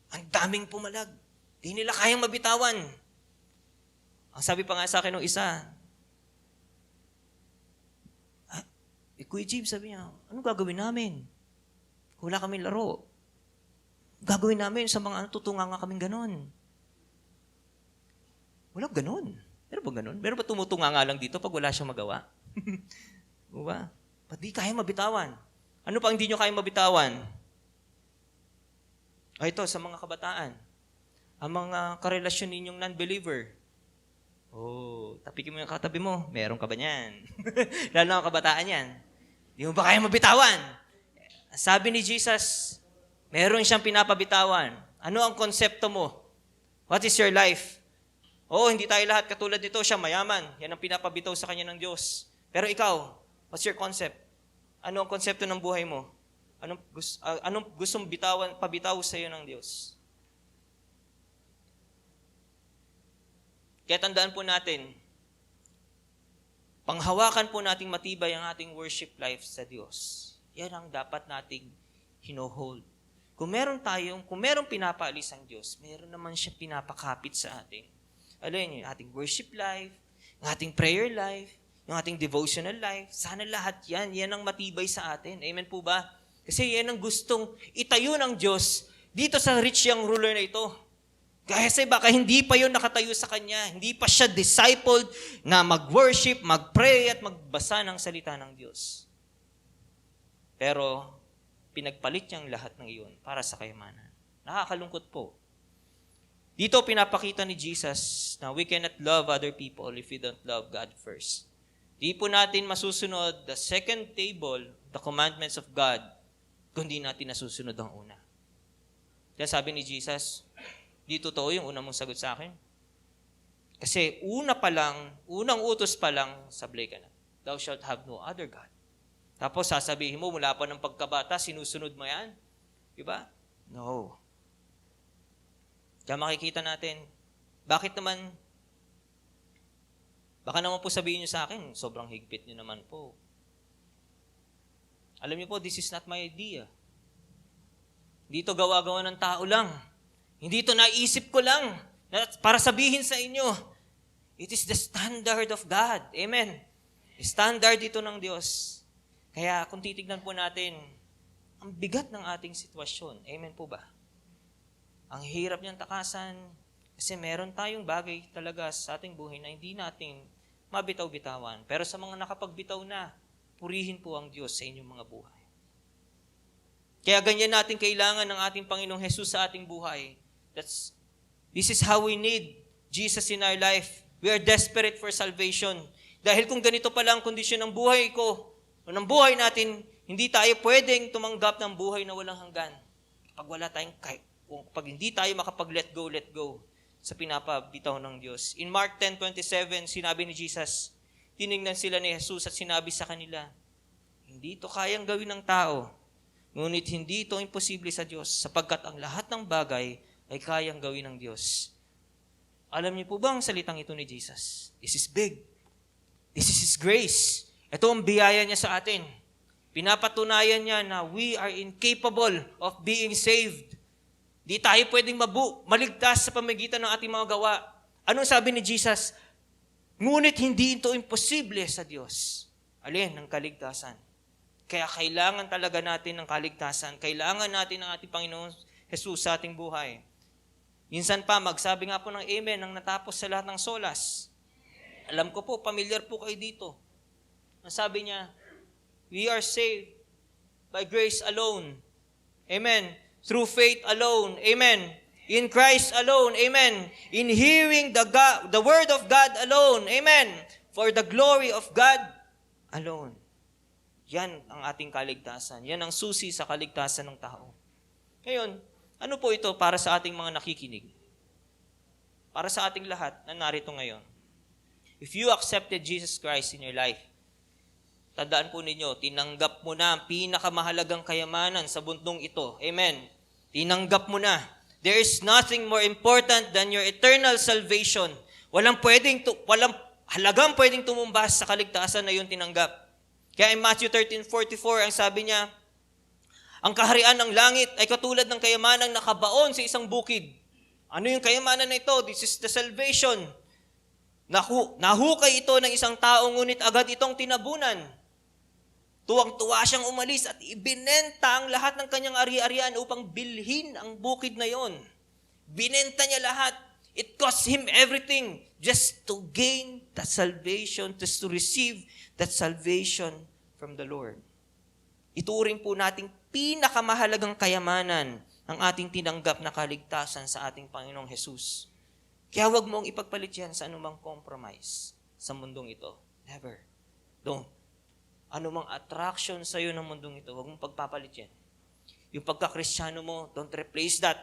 Ang daming pumalag. Di nila kayang mabitawan. Ang sabi pa nga sa akin ng isa, Kuya Jim, sabi niya, anong gagawin namin? Wala kaming laro. Gagawin namin sa mga tutunga nga kaming ganon. Wala ganon. Meron ba ganon? Meron ba tumutunga nga lang dito pag wala siyang magawa? Diba? Ba't di kaya mabitawan? Ano pa hindi nyo kaya mabitawan? Ito, sa mga kabataan. Ang mga karelasyon ninyong non-believer. Tapikin mo yung katabi mo. Meron ka ba niyan? Lalo ang kabataan yan. Di mo ba kaya mabitawan? Sabi ni Jesus, meron siyang pinapabitawan. Ano ang konsepto mo? What is your life? Hindi tayo lahat katulad nito. Siya mayaman. Yan ang pinapabitaw sa kanya ng Diyos. Pero ikaw, what's your concept? Ano ang konsepto ng buhay mo? Anong gustong pabitaw sa iyo ng Diyos? Kaya tandaan po natin, panghawakan po nating matibay ang ating worship life sa Diyos. Yan ang dapat nating hinohold. Kung merong pinapaalis ang Diyos, meron naman siya pinapakapit sa atin. Alam niyo, yung ating worship life, yung ating prayer life, yung ating devotional life, sana lahat yan ang matibay sa atin. Amen po ba? Kasi yan ang gustong itayo ng Diyos dito sa rich young ruler na ito. Kasi baka hindi pa yun nakatayo sa kanya, hindi pa siya discipled na mag-worship, mag-pray at magbasa ng salita ng Diyos. Pero pinagpalit niyang lahat ng iyon para sa kayamanan. Nakakalungkot po. Dito pinapakita ni Jesus na we cannot love other people if we don't love God first. Di po natin masusunod the second table, the commandments of God, kung di natin nasusunod ang una. Kaya sabi ni Jesus, di totoo yung unang mong sagot sa akin. Kasi unang utos pa lang, sablay ka na. Thou shalt have no other God. Tapos sasabihin mo, mula pa ng pagkabata, sinusunod mo yan. Diba? No. Kaya makikita natin, baka naman po sabihin nyo sa akin, sobrang higpit nyo naman po. Alam niyo po, this is not my idea. Hindi ito gawa-gawa ng tao lang. Hindi ito naisip ko lang para sabihin sa inyo. It is the standard of God. Amen. Standard ito ng Diyos. Kaya kung titignan po natin, ang bigat ng ating sitwasyon. Amen po ba? Ang hirap niyang takasan kasi meron tayong bagay talaga sa ating buhay na hindi natin mabitaw-bitawan. Pero sa mga nakapagbitaw na, purihin po ang Diyos sa inyong mga buhay. Kaya ganyan natin kailangan ng ating Panginoong Jesus sa ating buhay. This is how we need Jesus in our life. We are desperate for salvation. Dahil kung ganito pala ang kondisyon ng buhay ko, o ng buhay natin, hindi tayo pwedeng tumanggap ng buhay na walang hanggan. Pag hindi tayo makapag-let go sa pinapabitaw ng Diyos. In Mark 10:27, sinabi ni Jesus, tiningnan sila ni Jesus at sinabi sa kanila, hindi ito kayang gawin ng tao, ngunit hindi ito imposible sa Diyos, sapagkat ang lahat ng bagay ay kayang gawin ng Diyos. Alam niyo po ba ang salitang ito ni Jesus? This is big. This is His grace. Ito ang biyaya niya sa atin. Pinapatunayan niya na we are incapable of being saved. Di tayo pwedeng maligtas sa pamagitan ng ating mga gawa. Anong sabi ni Jesus? Ngunit hindi ito imposible sa Diyos. Alin? Ng kaligtasan. Kaya kailangan talaga natin ng kaligtasan. Kailangan natin ng ating Panginoon Jesus sa ating buhay. Minsan pa, magsabi nga po ng amen nang natapos sa lahat ng solas. Alam ko po, familiar po kayo dito. Ang sabi niya, we are saved by grace alone. Amen. Through faith alone. Amen. In Christ alone. Amen. In hearing the word of God alone. Amen. For the glory of God alone. Yan ang ating kaligtasan. Yan ang susi sa kaligtasan ng tao. Ngayon, ano po ito para sa ating mga nakikinig? Para sa ating lahat na narito ngayon. If you accepted Jesus Christ in your life, tandaan po ninyo, tinanggap mo na ang pinakamahalagang kayamanan sa mundong ito. Amen. Tinanggap mo na. There is nothing more important than your eternal salvation. Walang halagang pwedeng tumumbas sa kaligtasan na iyong tinanggap. Kaya in Matthew 13:44, ang sabi niya, ang kaharian ng langit ay katulad ng kayamanang nakabaon sa isang bukid. Ano yung kayamanan na ito? This is the salvation. Nahukay ito ng isang tao, ngunit agad itong tinabunan. Tuwang-tuwa siyang umalis at ibinenta ang lahat ng kanyang ari-arian upang bilhin ang bukid na yon. Binenta niya lahat. It cost him everything just to gain that salvation, just to receive that salvation from the Lord. Ituring po nating pinakamahalagang kayamanan ang ating tinanggap na kaligtasan sa ating Panginoong Jesus. Kaya huwag mong ipagpalit yan sa anumang compromise sa mundong ito. Never. Don't. Anumang attraction sa iyo ng mundong ito, huwag mong pagpapalit yan. Yung pagkakristyano mo, don't replace that.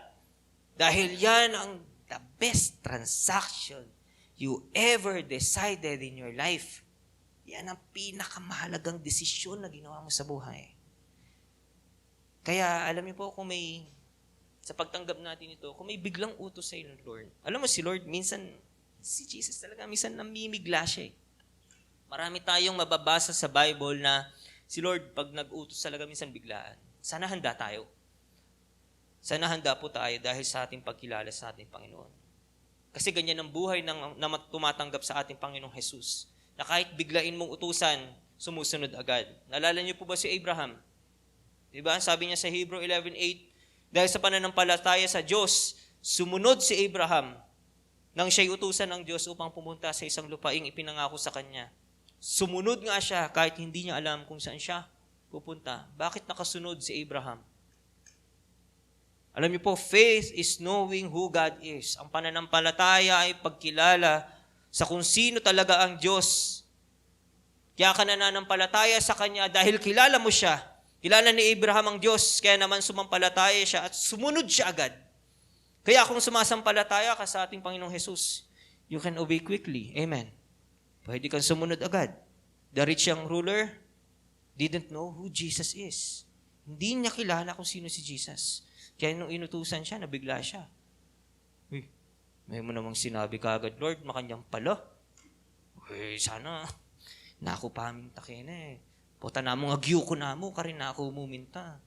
Dahil yan ang the best transaction you ever decided in your life. Yan ang pinakamahalagang desisyon na ginawa mo sa buhay. Kaya alam niyo po kung may sa pagtanggap natin ito, kung may biglang utos sa iyo ng Lord. Alam mo si Lord, minsan, si Jesus talaga, minsan namimigla siya. Marami tayong mababasa sa Bible na si Lord, pag nag-utos talaga, minsan biglaan. Sana handa tayo. Sana handa po tayo dahil sa ating pagkilala sa ating Panginoon. Kasi ganyan ang buhay na tumatanggap sa ating Panginoong Jesus. Na kahit biglain mong utusan, sumusunod agad. Naalala niyo po ba si Abraham? Diba? Sabi niya sa Hebrew 11:8, dahil sa pananampalataya sa Diyos, sumunod si Abraham nang siya'y utusan ng Diyos upang pumunta sa isang lupaing ipinangako sa kanya. Sumunod nga siya kahit hindi niya alam kung saan siya pupunta. Bakit nakasunod si Abraham? Alam niyo po, faith is knowing who God is. Ang pananampalataya ay pagkilala sa kung sino talaga ang Diyos. Kaya ka nananampalataya sa Kanya dahil kilala mo siya. Kilala ni Abraham ang Diyos, kaya naman sumampalataya siya at sumunod siya agad. Kaya kung sumasampalataya ka sa ating Panginoong Jesus, you can obey quickly. Amen. Pwede kang sumunod agad. The rich young ruler didn't know who Jesus is. Hindi niya kilala kung sino si Jesus. Kaya nung inutusan siya, nabigla siya. Uy, may mo namang sinabi ka agad, Lord, makanyang pala. Uy, sana, naku paminta kayo na eh. Puta na mo, agyo ko na mo, ka rin na ako umuminta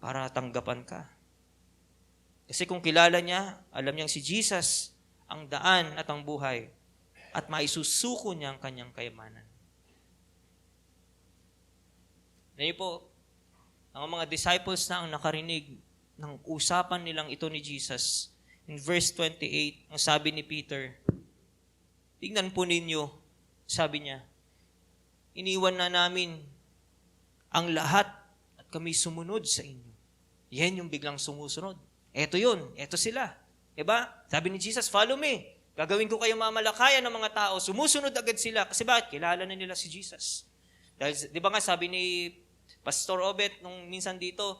para tanggapan ka. Kasi kung kilala niya, alam niyang si Jesus ang daan at ang buhay at maisusuko niya ang kanyang kayamanan. Ngayon po, ang mga disciples na ang nakarinig ng usapan nilang ito ni Jesus. In verse 28, ang sabi ni Peter, tingnan po ninyo, sabi niya, iniwan na namin ang lahat at kami sumunod sa inyo. Yan yung biglang sumusunod. Eto yun, eto sila. Diba? Sabi ni Jesus, follow me. Gagawin ko kayo mamalakayan ng mga tao. Sumusunod agad sila. Kasi bakit? Kilala na nila si Jesus. Dahil, di ba nga sabi ni Pastor Obet nung minsan dito,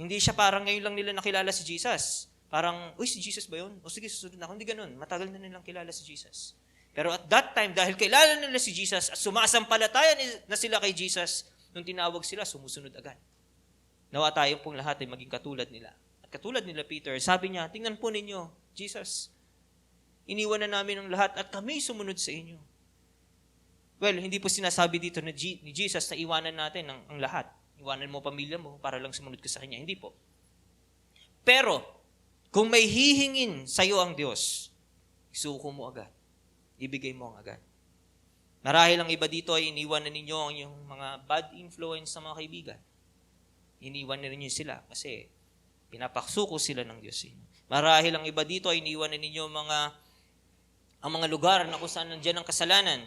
hindi siya parang ngayon lang nila nakilala si Jesus. Parang, uy, si Jesus ba yun? O sige, susunod na ako. Hindi ganun. Matagal na nilang kilala si Jesus. Pero at that time, dahil kilala nila si Jesus at sumasampalataya na sila kay Jesus, nung tinawag sila, sumusunod agad. Nawa tayo pong lahat ay maging katulad nila. At katulad nila Peter, sabi niya, tingnan po ninyo, Jesus, iniwan na namin ang lahat at kami sumunod sa inyo. Well, hindi po sinasabi dito ni Jesus na iwanan natin ang lahat. Iwanan mo pamilya mo para lang sumunod ka sa Kanya. Hindi po. Pero, kung may hihingin sa iyo ang Diyos, isuko mo agad. Ibigay mo ang agad. Marahil ang iba dito ay iniwan na ninyo ang yung mga bad influence sa mga kaibigan. Iniwan na ninyo sila kasi pinapaksuko sila ng Diyos. Marahil ang iba dito ay iniwan na ninyo ang mga lugar na kung saan nandiyan ang kasalanan.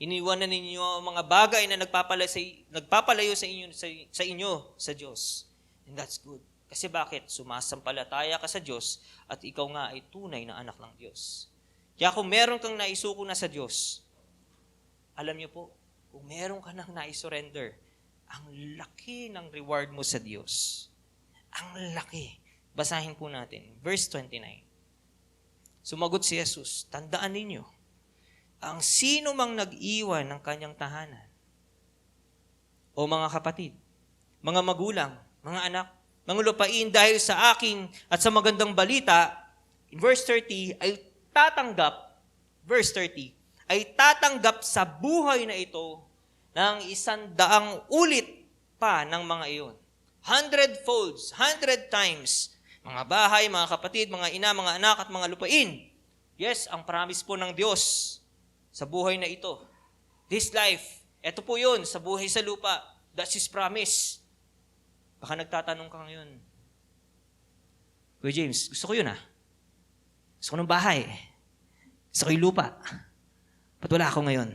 Iniwan na ninyo ang mga bagay na nagpapalayo sa inyo sa Diyos. And that's good. Kasi bakit? Sumasampalataya ka sa Diyos at ikaw nga ay tunay na anak ng Diyos. Kaya kung meron kang naisuko na sa Diyos, alam niyo po, kung meron ka nang naisurrender, ang laki ng reward mo sa Diyos. Ang laki. Basahin po natin. Verse 29. Sumagot si Jesus, tandaan ninyo, ang sino mang nag-iwan ng kanyang tahanan, o mga kapatid, mga magulang, mga anak, mga lupain dahil sa akin at sa magandang balita, in verse 30, ay tatanggap sa buhay na ito ng 100 ulit pa ng mga iyon. 100 folds, 100 times. Mga bahay, mga kapatid, mga ina, mga anak at mga lupain. Yes, ang promise po ng Diyos sa buhay na ito. This life, ito po yun, sa buhay sa lupa. That's His promise. Baka nagtatanong ka ngayon, Kuya James, gusto ko yun Gusto ko ng bahay. Gusto ko yung lupa. Ba't wala ako ngayon?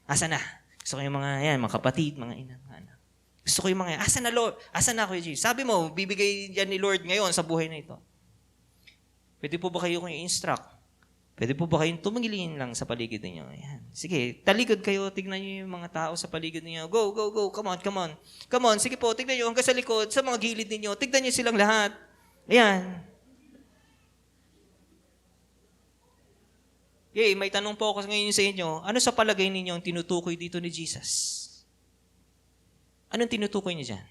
Asa na? Gusto ko yung mga kapatid, mga ina, mga anak. Gusto ko yung mga, asa na Lord? Asa na ako, Jesus? Sabi mo, bibigay yan ni Lord ngayon sa buhay na ito. Pwede po ba kayo kung i-instruct? Pwede po ba kayong tumingilin lang sa paligid ninyo? Ayan. Sige, talikod kayo, tignan niyo yung mga tao sa paligid ninyo. Go, go, go, come on, come on. Come on, sige po, tignan niyo hanggang sa likod, sa mga gilid ninyo, tignan niyo silang lahat. Ayan. Okay, may tanong po ako ngayon sa inyo. Ano sa palagay ninyo ang tinutukoy dito ni Jesus? Anong tinutukoy niya dyan?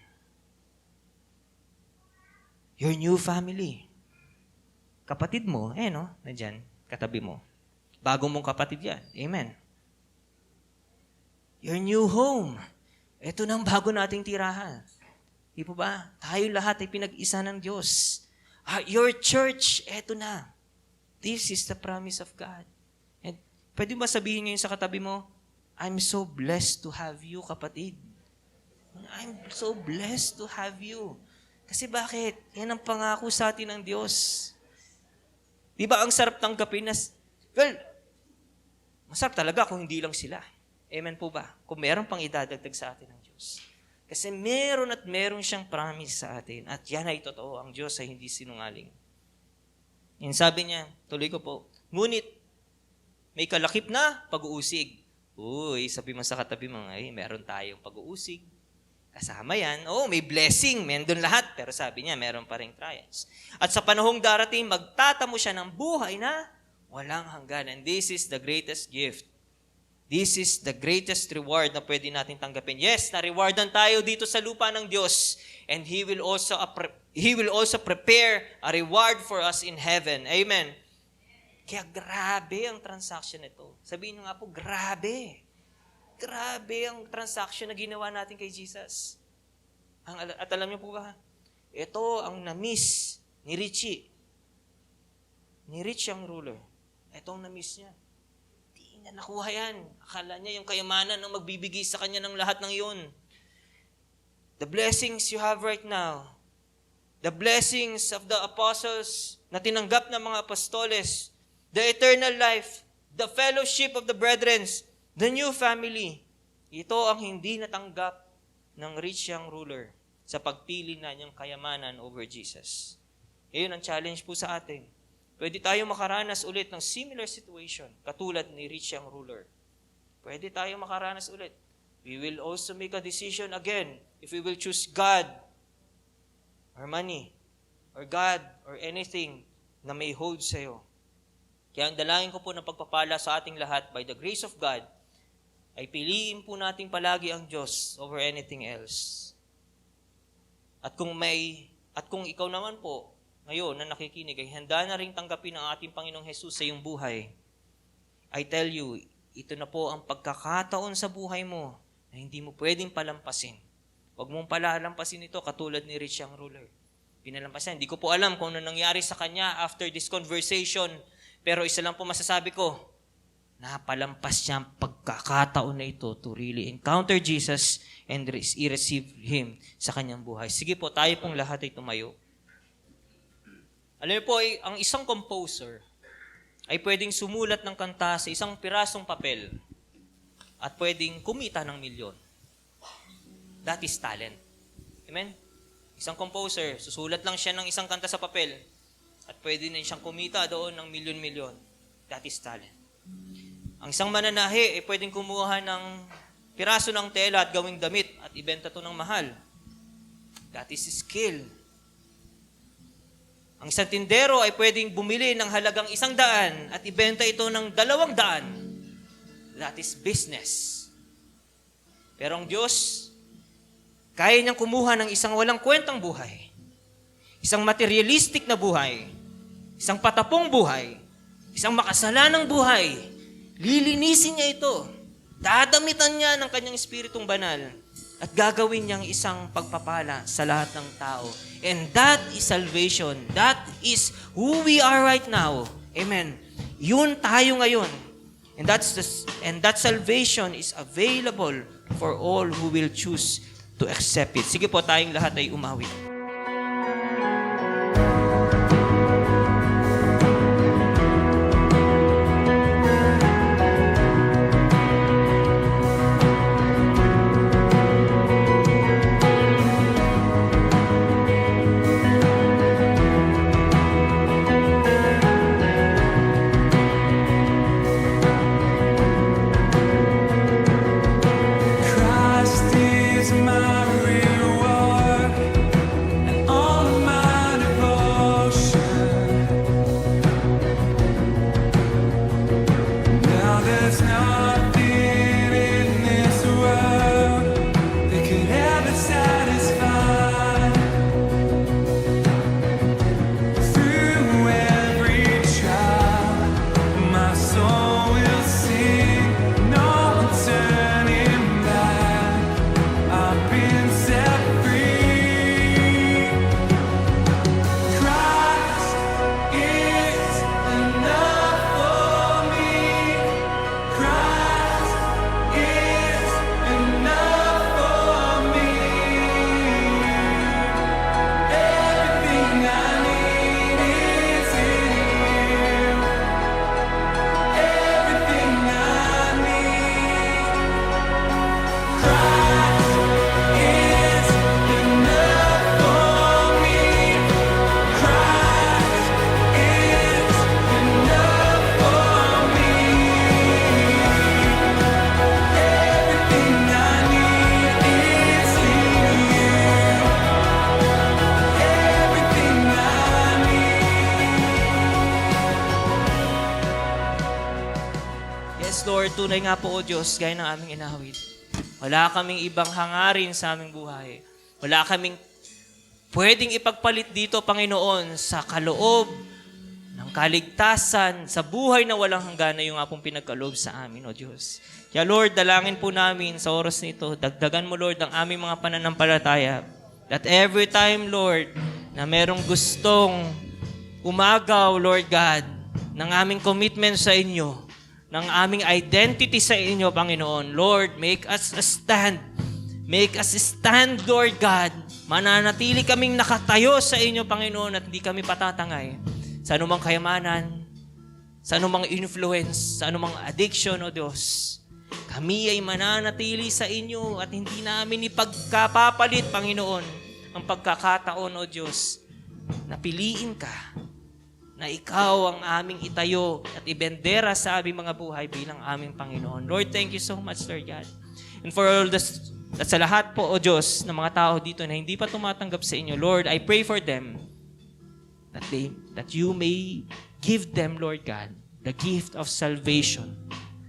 Your new family. Kapatid mo, nandyan, katabi mo. Bago mong kapatid yan. Amen. Your new home. Ito na ang bago nating tirahan. Di po ba? Tayo lahat ay pinag-isa ng Diyos. Your church, eto na. This is the promise of God. And pwede ba sabihin ngayon sa katabi mo, I'm so blessed to have you, kapatid. I'm so blessed to have you. Kasi bakit? Yan ang pangako sa atin ng Diyos. Di ba ang sarap tanggapin na, masarap talaga kung hindi lang sila. Amen po ba? Kung meron pang idadagdag sa atin ng Diyos. Kasi meron at meron siyang promise sa atin. At yan ay totoo. Ang Diyos ay hindi sinungaling. Yan sabi niya, tuloy ko po, ngunit may kalakip na pag-uusig. Uy, sabi mo sa katabi mo, meron tayong pag-uusig. Kasama yan. May blessing. Meron lahat. Pero sabi niya, meron pa ring trials. At sa panahong darating, magtatamo siya ng buhay na walang hangganan. This is the greatest gift. This is the greatest reward na pwede natin tanggapin. Yes, na-rewardan tayo dito sa lupa ng Diyos. And He will also prepare a reward for us in heaven. Amen. Kaya grabe ang transaction nito. Sabihin nyo nga po, grabe. Grabe ang transaction na ginawa natin kay Jesus. At alam niyo po ba, ito ang na-miss ni Richie. Ni Rich ang ruler. Ito ang na-miss niya. Di niya nakuha yan. Akala niya yung kayamanan ang magbibigay sa kanya ng lahat ng yun. The blessings you have right now, the blessings of the apostles na tinanggap ng mga apostoles, the eternal life, the fellowship of the brethren, the new family, ito ang hindi natanggap ng rich young ruler sa pagpili na niyang kayamanan over Jesus. Iyon ang challenge po sa atin. Pwede tayo makaranas ulit ng similar situation, katulad ni rich young ruler. Pwede tayo makaranas ulit. We will also make a decision again if we will choose God or money or God or anything na may hold sa iyo. Kaya ang dalangin ko po ng pagpapala sa ating lahat by the grace of God, ay piliin po natin palagi ang Diyos over anything else. At kung ikaw naman po, ngayon na nakikinig, ay handa na rin tanggapin ang ating Panginoong Jesus sa iyong buhay, I tell you, ito na po ang pagkakataon sa buhay mo na hindi mo pwedeng palampasin. Huwag mong palalampasin ito katulad ni rich young ruler. Pinalampasin. Hindi ko po alam kung ano nangyari sa kanya after this conversation, pero isa lang po masasabi ko, napalampas niya ang pagkakataon na ito to really encounter Jesus and i-receive Him sa kanyang buhay. Sige po, tayo pong lahat ay tumayo. Alam niyo po, ang isang composer ay pwedeng sumulat ng kanta sa isang pirasong papel at pwedeng kumita ng milyon. That is talent. Amen? Isang composer, susulat lang siya ng isang kanta sa papel at pwede na siyang kumita doon ng milyon-milyon. That is talent. Ang isang mananahi ay pwedeng kumuha ng piraso ng tela at gawing damit at ibenta to ng mahal. That is skill. Ang isang tindero ay pwedeng bumili ng halagang 100 at ibenta ito ng 200. That is business. Pero ang Diyos, kaya niyang kumuha ng isang walang kwentang buhay, isang materialistic na buhay, isang patapong buhay, isang makasalanang buhay, lilinisin niya ito. Dadamitan niya ng kanyang Espiritong Banal at gagawin niyang isang pagpapala sa lahat ng tao. And that is salvation. That is who we are right now. Amen. Yun tayo ngayon. And that salvation is available for all who will choose to accept it. Sige po, tayong lahat ay umawit. there's nothing in this world that could ever satisfy. Through every trial, my soul will sing, no turning back. I've been set free. Christ is enough for me. Christ is enough for me. Everything I need is in you. Everything I need. Christ is enough for me. Christ is enough for me. Everything I need is in you. Everything I need. Yes, Lord, tunay nga po, O Diyos, gaya ng aming inawit. Wala kaming ibang hangarin sa aming buhay. Wala kaming pwedeng ipagpalit dito, Panginoon, sa kaloob ng kaligtasan, sa buhay na walang hanggan na yung nga pong pinagkaloob sa amin, O Diyos. Kaya Lord, dalangin po namin sa oras nito, dagdagan mo, Lord, ang aming mga pananampalataya. That every time, Lord, na merong gustong umagaw, Lord God, ng aming commitment sa inyo, ng aming identity sa inyo, Panginoon. Lord, make us a stand. Make us stand, Lord God. Mananatili kaming nakatayo sa inyo, Panginoon, at hindi kami patatangay sa anumang kayamanan, sa anumang influence, sa anumang addiction, O Diyos. Kami ay mananatili sa inyo at hindi namin ipagkapapalit, Panginoon, ang pagkakataon, O Diyos, na piliin ka, na ikaw ang aming itayo at ibendera sa aming mga buhay bilang aming Panginoon. Lord, thank you so much, Lord God. And for all this, at sa lahat po, O Diyos, ng mga tao dito na hindi pa tumatanggap sa inyo, Lord, I pray for them that you may give them, Lord God, the gift of salvation.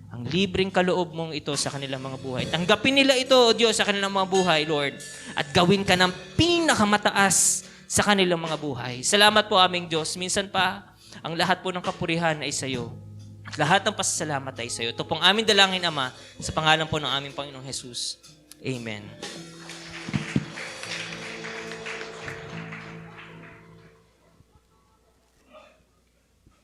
Ang libreng kaloob mong ito sa kanilang mga buhay. Tanggapin nila ito, O Diyos, sa kanilang mga buhay, Lord, at gawin ka ng pinakamataas sa kanilang mga buhay. Salamat po aming Diyos. Minsan pa, ang lahat po ng kapurihan ay sa iyo. At lahat ng pasasalamat ay sa iyo. Ito pong aming dalangin, Ama, sa pangalan po ng aming Panginoong Jesus. Amen.